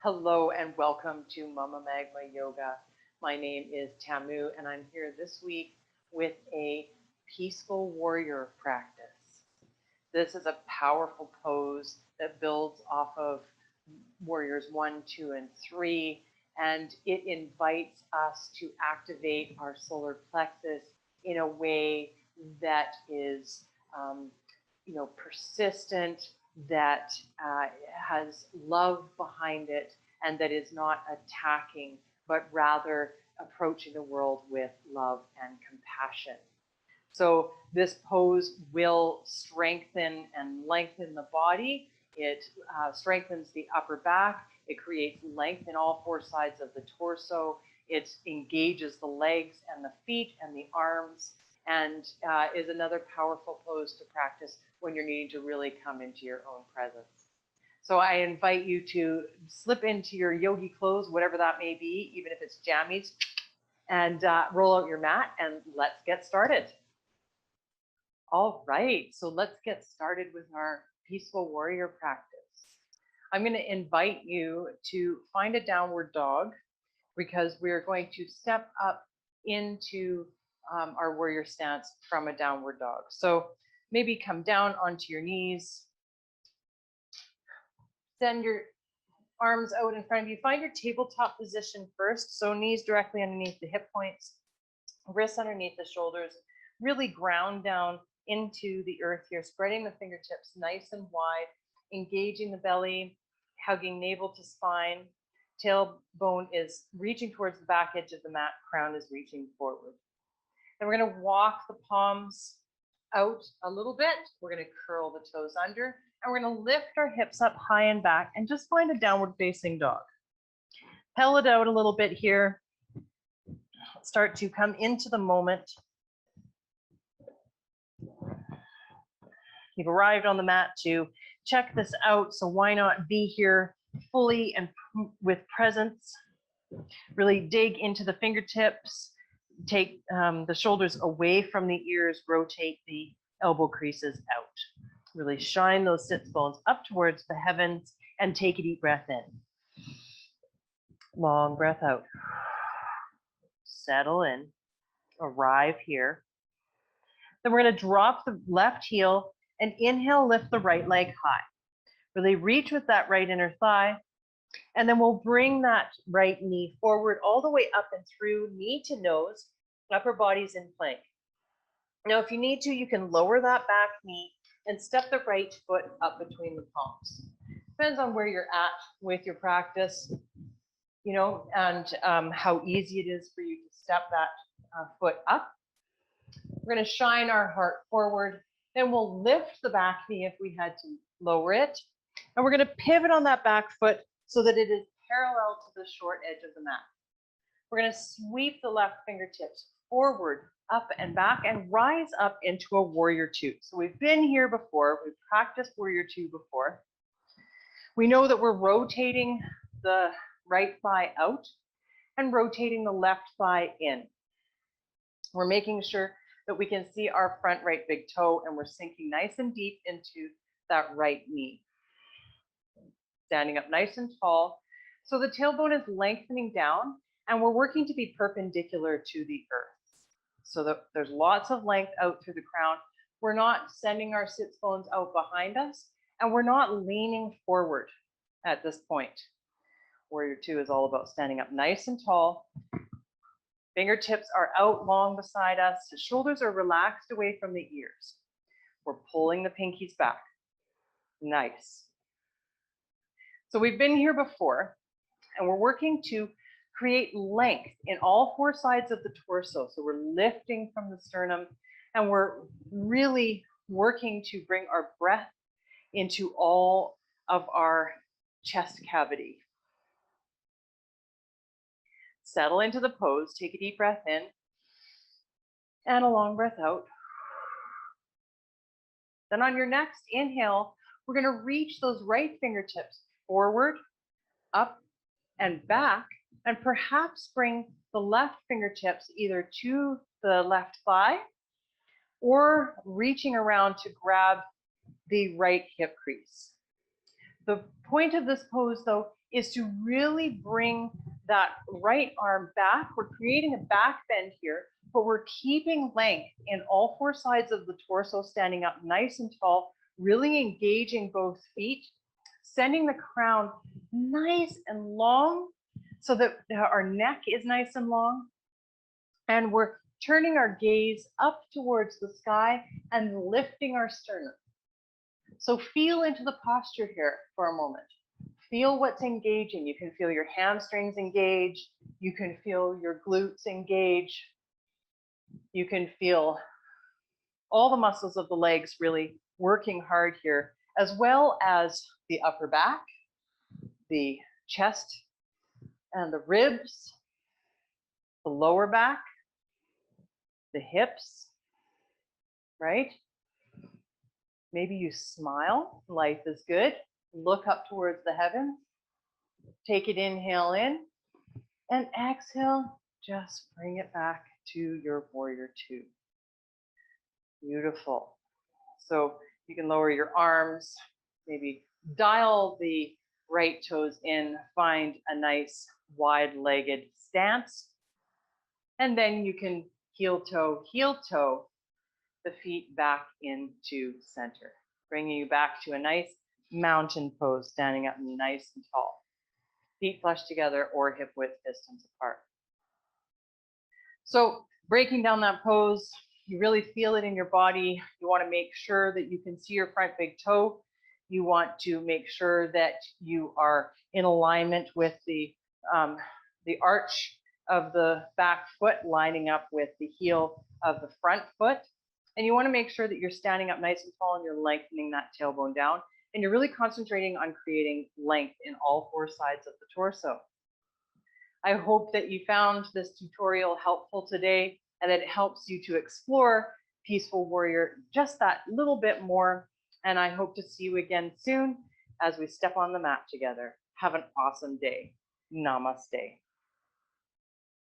Hello and welcome to Mama Magma Yoga. My name is Tamu and I'm here this week with a peaceful warrior practice. This is a powerful pose that builds off of warriors 1, 2, and 3, and it invites us to activate our solar plexus in a way that is persistent, that has love behind it, and that is not attacking, but rather approaching the world with love and compassion. So this pose will strengthen and lengthen the body. It strengthens the upper back. It creates length in all four sides of the torso. It engages the legs and the feet and the arms, and is another powerful pose to practice when you're needing to really come into your own presence. So I invite you to slip into your yogi clothes, whatever that may be, even if it's jammies, and roll out your mat, and let's get started. All right, so let's get started with our peaceful warrior practice. I'm going to invite you to find a downward dog because we're going to step up into our warrior stance from a downward dog. So maybe come down onto your knees. Send your arms out in front of you. Find your tabletop position first. So knees directly underneath the hip points, wrists underneath the shoulders. Really ground down into the earth here, spreading the fingertips nice and wide, engaging the belly, hugging navel to spine. Tailbone is reaching towards the back edge of the mat, crown is reaching forward. Then we're going to walk the palms out a little bit. We're going to curl the toes under, and we're going to lift our hips up high and back and just find a downward facing dog. Pedal it out a little bit here. Start to come into the moment. You've arrived on the mat to check this out, so why not be here fully and with presence. Really dig into the fingertips, take the shoulders away from the ears, rotate the elbow creases out. Really shine those sits bones up towards the heavens and take a deep breath in. Long breath out. Settle in, arrive here. Then we're going to drop the left heel and inhale, lift the right leg high. Really reach with that right inner thigh. And then we'll bring that right knee forward all the way up and through, knee to nose, upper body's in plank. Now, if you need to, you can lower that back knee and step the right foot up between the palms. Depends on where you're at with your practice, and how easy it is for you to step that foot up. We're going to shine our heart forward. Then we'll lift the back knee if we had to lower it. And we're going to pivot on that back foot so that it is parallel to the short edge of the mat. We're going to sweep the left fingertips forward, up and back, and rise up into a warrior two. So we've been here before. We've practiced warrior two before. We know that we're rotating the right thigh out and rotating the left thigh in. We're making sure that we can see our front right big toe, and we're sinking nice and deep into that right knee. Standing up nice and tall. So the tailbone is lengthening down, and we're working to be perpendicular to the earth. So that there's lots of length out through the crown. We're not sending our sits bones out behind us, and we're not leaning forward at this point. Warrior two is all about standing up nice and tall. Fingertips are out long beside us. The shoulders are relaxed away from the ears. We're pulling the pinkies back. Nice. So we've been here before, and we're working to create length in all four sides of the torso. So we're lifting from the sternum, and we're really working to bring our breath into all of our chest cavity. Settle into the pose, take a deep breath in, and a long breath out. Then on your next inhale, we're going to reach those right fingertips forward, up, and back, and perhaps bring the left fingertips either to the left thigh or reaching around to grab the right hip crease. The point of this pose, though, is to really bring that right arm back. We're creating a back bend here, but we're keeping length in all four sides of the torso, standing up nice and tall, really engaging both feet, sending the crown nice and long so that our neck is nice and long. And we're turning our gaze up towards the sky and lifting our sternum. So feel into the posture here for a moment. Feel what's engaging. You can feel your hamstrings engage. You can feel your glutes engage. You can feel all the muscles of the legs really working hard here, as well as the upper back, the chest and the ribs, the lower back, the hips, right? Maybe you smile, life is good. Look up towards the heavens. Take it inhale in, and exhale, just bring it back to your warrior two. Beautiful. So you can lower your arms, maybe dial the right toes in, find a nice wide-legged stance, and then you can heel toe, the feet back into center, bringing you back to a nice mountain pose, standing up nice and tall. Feet flush together or hip width distance apart. So breaking down that pose, you really feel it in your body. You want to make sure that you can see your front big toe. You want to make sure that you are in alignment with the arch of the back foot lining up with the heel of the front foot. And you want to make sure that you're standing up nice and tall and you're lengthening that tailbone down. And you're really concentrating on creating length in all four sides of the torso. I hope that you found this tutorial helpful today and that it helps you to explore Peaceful Warrior just that little bit more. And I hope to see you again soon as we step on the mat together. Have an awesome day. Namaste.